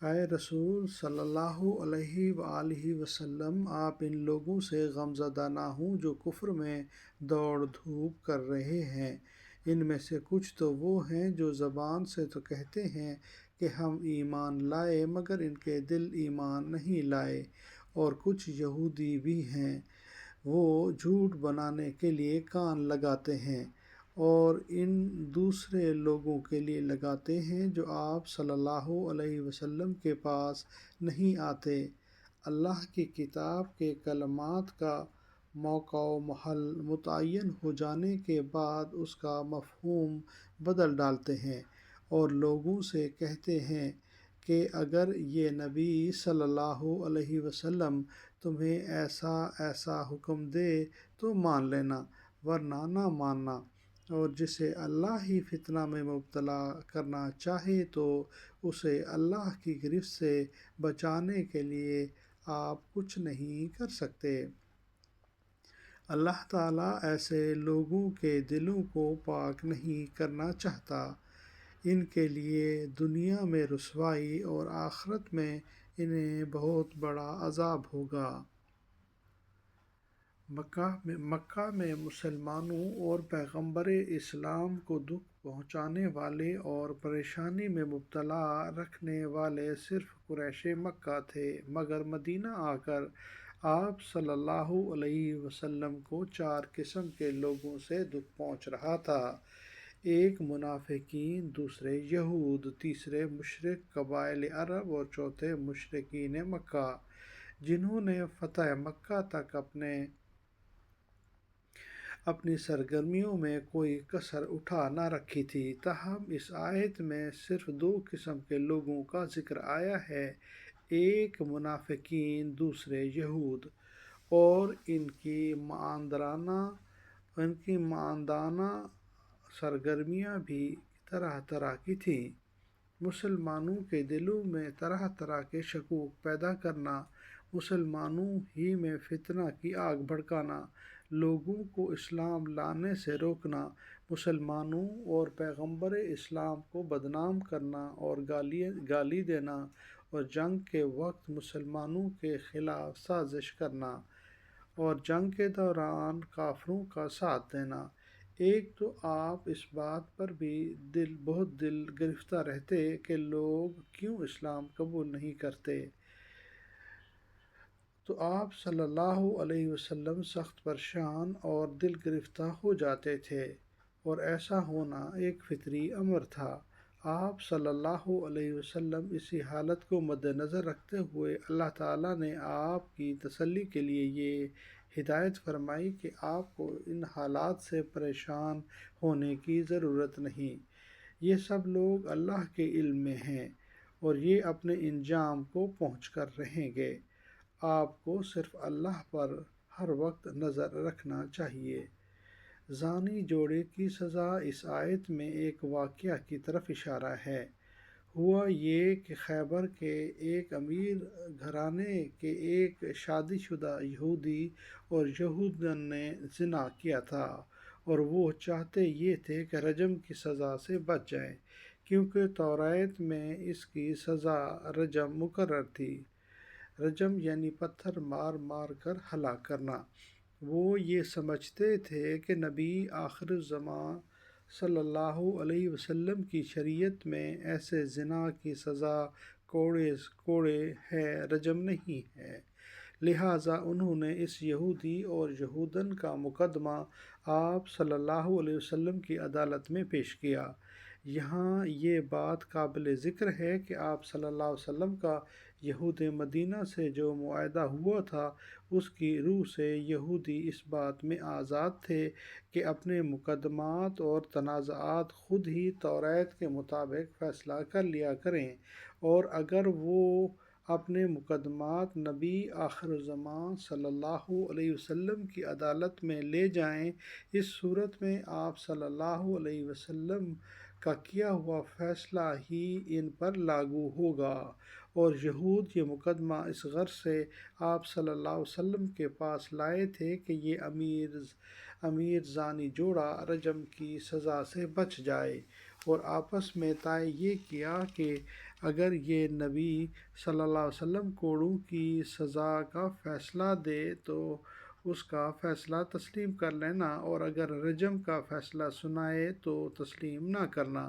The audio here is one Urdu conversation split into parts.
اے رسول صلی اللہ علیہ وآلہ وسلم، آپ ان لوگوں سے غمزدہ نہ ہوں جو کفر میں دوڑ دھوپ کر رہے ہیں۔ ان میں سے کچھ تو وہ ہیں جو زبان سے تو کہتے ہیں کہ ہم ایمان لائے، مگر ان کے دل ایمان نہیں لائے۔ اور کچھ یہودی بھی ہیں، وہ جھوٹ بنانے کے لیے کان لگاتے ہیں اور ان دوسرے لوگوں کے لیے لگاتے ہیں جو آپ صلی اللہ علیہ وسلم کے پاس نہیں آتے۔ اللہ کی کتاب کے کلمات کا موقع و محل متعین ہو جانے کے بعد اس کا مفہوم بدل ڈالتے ہیں اور لوگوں سے کہتے ہیں کہ اگر یہ نبی صلی اللہ علیہ وسلم تمہیں ایسا ایسا حکم دے تو مان لینا، ورنہ نہ ماننا، اور جسے اللہ ہی فتنہ میں مبتلا کرنا چاہے تو اسے اللہ کی گرفت سے بچانے کے لیے آپ کچھ نہیں کر سکتے۔ اللہ تعالیٰ ایسے لوگوں کے دلوں کو پاک نہیں کرنا چاہتا۔ ان کے لیے دنیا میں رسوائی اور آخرت میں انہیں بہت بڑا عذاب ہوگا۔ مکہ میں مسلمانوں اور پیغمبر اسلام کو دکھ پہنچانے والے اور پریشانی میں مبتلا رکھنے والے صرف قریش مکہ تھے، مگر مدینہ آ کر آپ صلی اللہ علیہ وسلم کو 4 قسم کے لوگوں سے دکھ پہنچ رہا تھا۔ ایک منافقین، دوسرے یہود، تیسرے مشرک قبائل عرب اور چوتھے مشرکین مکہ، جنہوں نے فتح مکہ تک اپنی سرگرمیوں میں کوئی کسر اٹھا نہ رکھی تھی۔ تاہم اس آیت میں صرف 2 قسم کے لوگوں کا ذکر آیا ہے، ایک منافقین، دوسرے یہود، اور ان کی ماندانہ سرگرمیاں بھی طرح طرح کی تھیں۔ مسلمانوں کے دلوں میں طرح طرح کے شکوک پیدا کرنا، مسلمانوں ہی میں فتنہ کی آگ بھڑکانا، لوگوں کو اسلام لانے سے روکنا، مسلمانوں اور پیغمبر اسلام کو بدنام کرنا اور گالی دینا، اور جنگ کے وقت مسلمانوں کے خلاف سازش کرنا اور جنگ کے دوران کافروں کا ساتھ دینا۔ ایک تو آپ اس بات پر بھی بہت دل گرفتہ رہتے کہ لوگ کیوں اسلام قبول نہیں کرتے، تو آپ صلی اللہ علیہ وسلم سخت پریشان اور دل گرفتہ ہو جاتے تھے، اور ایسا ہونا ایک فطری امر تھا۔ آپ صلی اللہ علیہ وسلم اسی حالت کو مد نظر رکھتے ہوئے اللہ تعالیٰ نے آپ کی تسلی کے لیے یہ ہدایت فرمائی کہ آپ کو ان حالات سے پریشان ہونے کی ضرورت نہیں، یہ سب لوگ اللہ کے علم میں ہیں اور یہ اپنے انجام کو پہنچ کر رہیں گے۔ آپ کو صرف اللہ پر ہر وقت نظر رکھنا چاہیے۔ زانی جوڑے کی سزا، اس آیت میں ایک واقعہ کی طرف اشارہ ہے۔ ہوا یہ کہ خیبر کے ایک امیر گھرانے کے ایک شادی شدہ یہودی اور یہودن نے زنا کیا تھا، اور وہ چاہتے یہ تھے کہ رجم کی سزا سے بچ جائیں، کیونکہ توریت میں اس کی سزا رجم مقرر تھی۔ رجم یعنی پتھر مار مار کر ہلاک کرنا۔ وہ یہ سمجھتے تھے کہ نبی آخر الزماں صلی اللہ علیہ وسلم کی شریعت میں ایسے زنا کی سزا کوڑے ہے، رجم نہیں ہے، لہٰذا انہوں نے اس یہودی اور یہودن کا مقدمہ آپ صلی اللہ علیہ وسلم کی عدالت میں پیش کیا۔ یہاں یہ بات قابل ذکر ہے کہ آپ صلی اللہ علیہ وسلم کا یہود مدینہ سے جو معاہدہ ہوا تھا، اس کی روح سے یہودی اس بات میں آزاد تھے کہ اپنے مقدمات اور تنازعات خود ہی توریت کے مطابق فیصلہ کر لیا کریں، اور اگر وہ اپنے مقدمات نبی آخر الزماں صلی اللہ علیہ وسلم کی عدالت میں لے جائیں، اس صورت میں آپ صلی اللہ علیہ وسلم کا کیا ہوا فیصلہ ہی ان پر لاگو ہوگا۔ اور یہود یہ مقدمہ اس غرض سے آپ صلی اللہ علیہ وسلم کے پاس لائے تھے کہ یہ امیر زانی جوڑا رجم کی سزا سے بچ جائے اور آپس میں طے یہ کیا کہ اگر یہ نبی صلی اللہ علیہ وسلم کوڑوں کی سزا کا فیصلہ دے تو اس کا فیصلہ تسلیم کر لینا، اور اگر رجم کا فیصلہ سنائے تو تسلیم نہ کرنا۔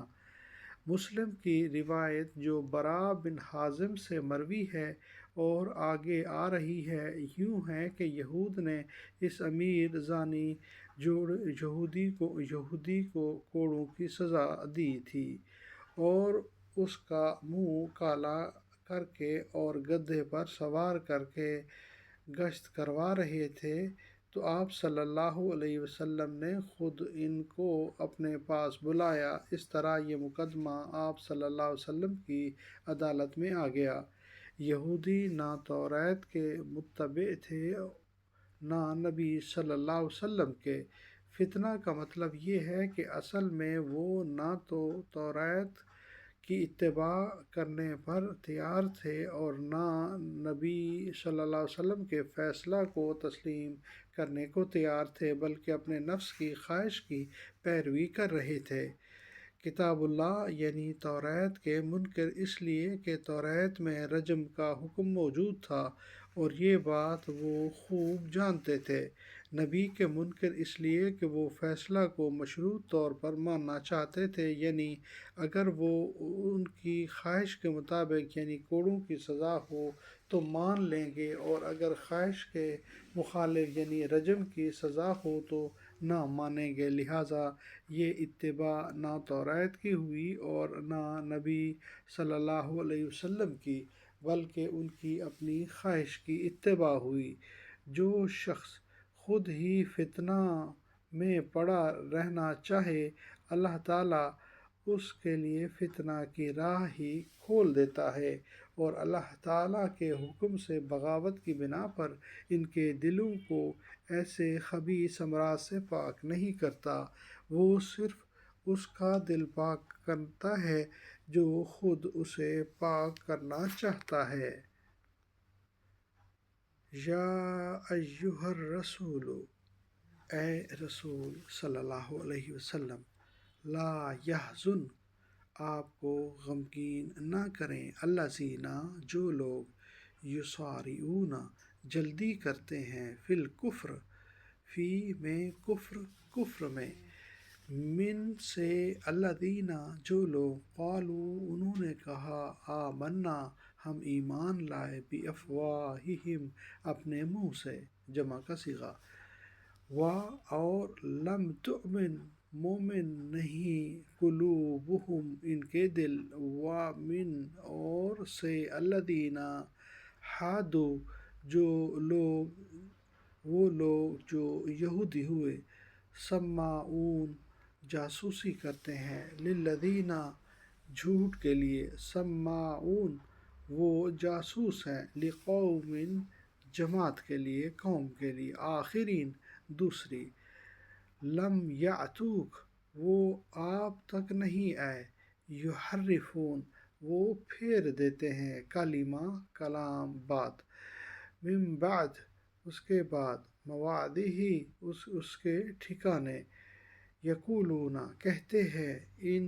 مسلم کی روایت جو برا بن حازم سے مروی ہے اور آگے آ رہی ہے یوں ہے کہ یہود نے اس امیر زانی یہودی کو کوڑوں کی سزا دی تھی اور اس کا منہ کالا کر کے اور گدھے پر سوار کر کے گشت کروا رہے تھے، تو آپ صلی اللہ علیہ وسلم نے خود ان کو اپنے پاس بلایا۔ اس طرح یہ مقدمہ آپ صلی اللہ علیہ وسلم کی عدالت میں آ گیا۔ یہودی نہ توریت کے متبع تھے نہ نبی صلی اللہ علیہ وسلم کے۔ فتنہ کا مطلب یہ ہے کہ اصل میں وہ نہ تو توریت کی اتباع کرنے پر تیار تھے اور نہ نبی صلی اللہ علیہ وسلم کے فیصلہ کو تسلیم کرنے کو تیار تھے، بلکہ اپنے نفس کی خواہش کی پیروی کر رہے تھے۔ کتاب اللہ یعنی توریت کے منکر اس لیے کہ توریت میں رجم کا حکم موجود تھا اور یہ بات وہ خوب جانتے تھے۔ نبی کے منکر اس لیے کہ وہ فیصلہ کو مشروط طور پر ماننا چاہتے تھے، یعنی اگر وہ ان کی خواہش کے مطابق یعنی کوڑوں کی سزا ہو تو مان لیں گے، اور اگر خواہش کے مخالف یعنی رجم کی سزا ہو تو نہ مانیں گے۔ لہٰذا یہ اتباع نہ توریت کی ہوئی اور نہ نبی صلی اللہ علیہ وسلم کی، بلکہ ان کی اپنی خواہش کی اتباع ہوئی۔ جو شخص خود ہی فتنہ میں پڑا رہنا چاہے، اللہ تعالیٰ اس کے لیے فتنہ کی راہ ہی کھول دیتا ہے، اور اللہ تعالیٰ کے حکم سے بغاوت کی بنا پر ان کے دلوں کو ایسے خبیث امراض سے پاک نہیں کرتا۔ وہ صرف اس کا دل پاک کرتا ہے جو خود اسے پاک کرنا چاہتا ہے۔ یا ایہا الرسول، اے رسول صلی اللہ علیہ وسلم، لا یحزن، آپ کو غمگین نہ کریں، الذین، جو لوگ یسارعون، جلدی کرتے ہیں، فی الکفر، فی میں کفر میں، من سے، الذین، جو لوگ، قالوا، انہوں نے کہا، آمنا، ہم ایمان لائے، بافواہہم، اپنے منہ سے، جمع کا صیغہ، اور لم تؤمن، مومن نہیں، قلوبہم، ان کے دل، ومن، اور سے، الذین، ہادوا، وہ لوگ جو یہودی ہوئے، سماعون، جاسوسی کرتے ہیں، للذین، جھوٹ کے لیے، سماعون، وہ جاسوس ہیں، لقوم، جماعت کے لیے، قوم کے لیے، آخرین، دوسری، لم یأتوک، وہ آپ تک نہیں آئے، یحرفون، وہ پھیر دیتے ہیں، کلمہ، کلام، بات، من بعد، اس کے بعد، مواعدہ، اس کے ٹھکانے، یقولون، کہتے ہیں، ان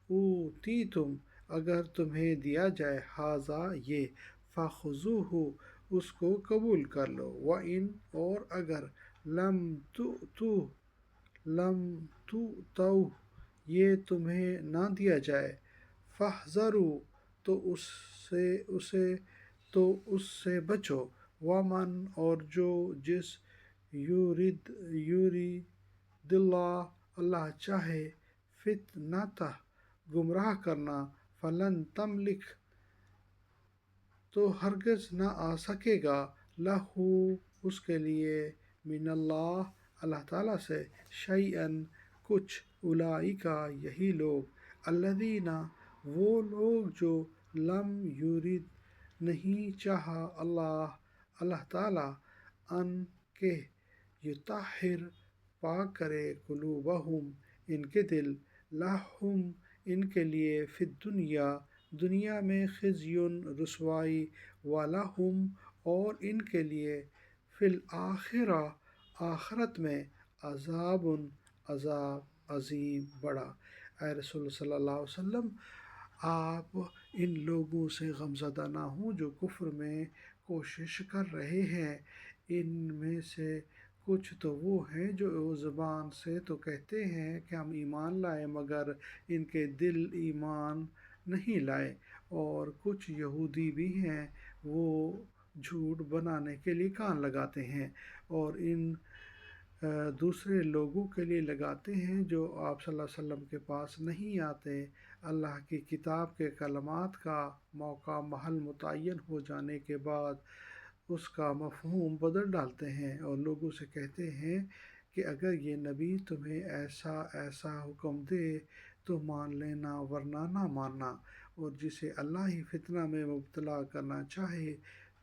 اوتیتم، اگر تمہیں دیا جائے، ھذا، یہ، فخذوہ، اس کو قبول کر لو، وَإِنْ، اور اگر، لم تؤتوہ، یہ تمہیں نہ دیا جائے، فاحذروا، تو اس سے بچو، ومن، اور جو، جس، یرید اللہ، اللہ چاہے، فتنتہ، گمراہ کرنا، فلن تملک، تو ہرگز نہ آ سکے گا، لہ، اس کے لیے، من اللہ، اللہ تعالیٰ سے، شیئا، کچھ، اولئک، یہی لوگ، الذین، وہ لوگ جو، لم یرد، نہیں چاہا، اللہ تعالیٰ، ان کہ، یطہر، پاک کرے، قلوبہم، ان کے دل، لہم، ان کے لیے، فی الدنیا، دنیا میں، خزی، رسوائی، ولہم، اور ان کے لیے، فی الآخرہ، آخرت میں، عذاب، عذاب، عظیم، بڑا۔ اے رسول صلی اللہ علیہ وسلم، آپ ان لوگوں سے غمزدہ نہ ہوں جو کفر میں کوشش کر رہے ہیں۔ ان میں سے کچھ تو وہ ہیں جو زبان سے تو کہتے ہیں کہ ہم ایمان لائے، مگر ان کے دل ایمان نہیں لائے، اور کچھ یہودی بھی ہیں، وہ جھوٹ بنانے کے لیے کان لگاتے ہیں، اور ان دوسرے لوگوں کے لیے لگاتے ہیں جو آپ صلی اللہ علیہ وسلم کے پاس نہیں آتے۔ اللہ کی کتاب کے کلمات کا موقع محل متعین ہو جانے کے بعد اس کا مفہوم بدل ڈالتے ہیں، اور لوگوں سے کہتے ہیں کہ اگر یہ نبی تمہیں ایسا ایسا حکم دے تو مان لینا، ورنہ نہ ماننا، اور جسے اللہ ہی فتنہ میں مبتلا کرنا چاہے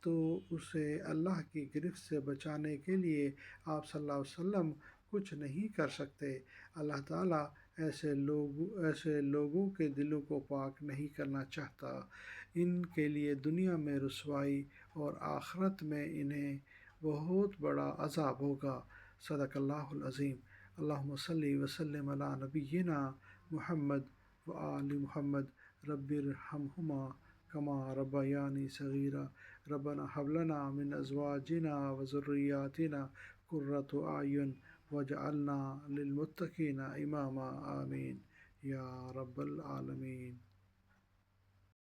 تو اسے اللہ کی گرفت سے بچانے کے لیے آپ صلی اللہ علیہ وسلم کچھ نہیں کر سکتے۔ اللہ تعالیٰ ایسے لوگوں کے دلوں کو پاک نہیں کرنا چاہتا، ان کے لیے دنیا میں رسوائی اور آخرت میں انہیں بہت بڑا عذاب ہوگا۔ صدق اللہ العظیم۔ اللہم صلی وسلم علی نبینا محمد و آل محمد، رب ارحمہما کما ربیانی صغیرا، ربنا حب لنا من ازواجنا و ذریاتنا قرۃ اعین واجعلنا للمتقین اماما، آمین یا رب العالمین۔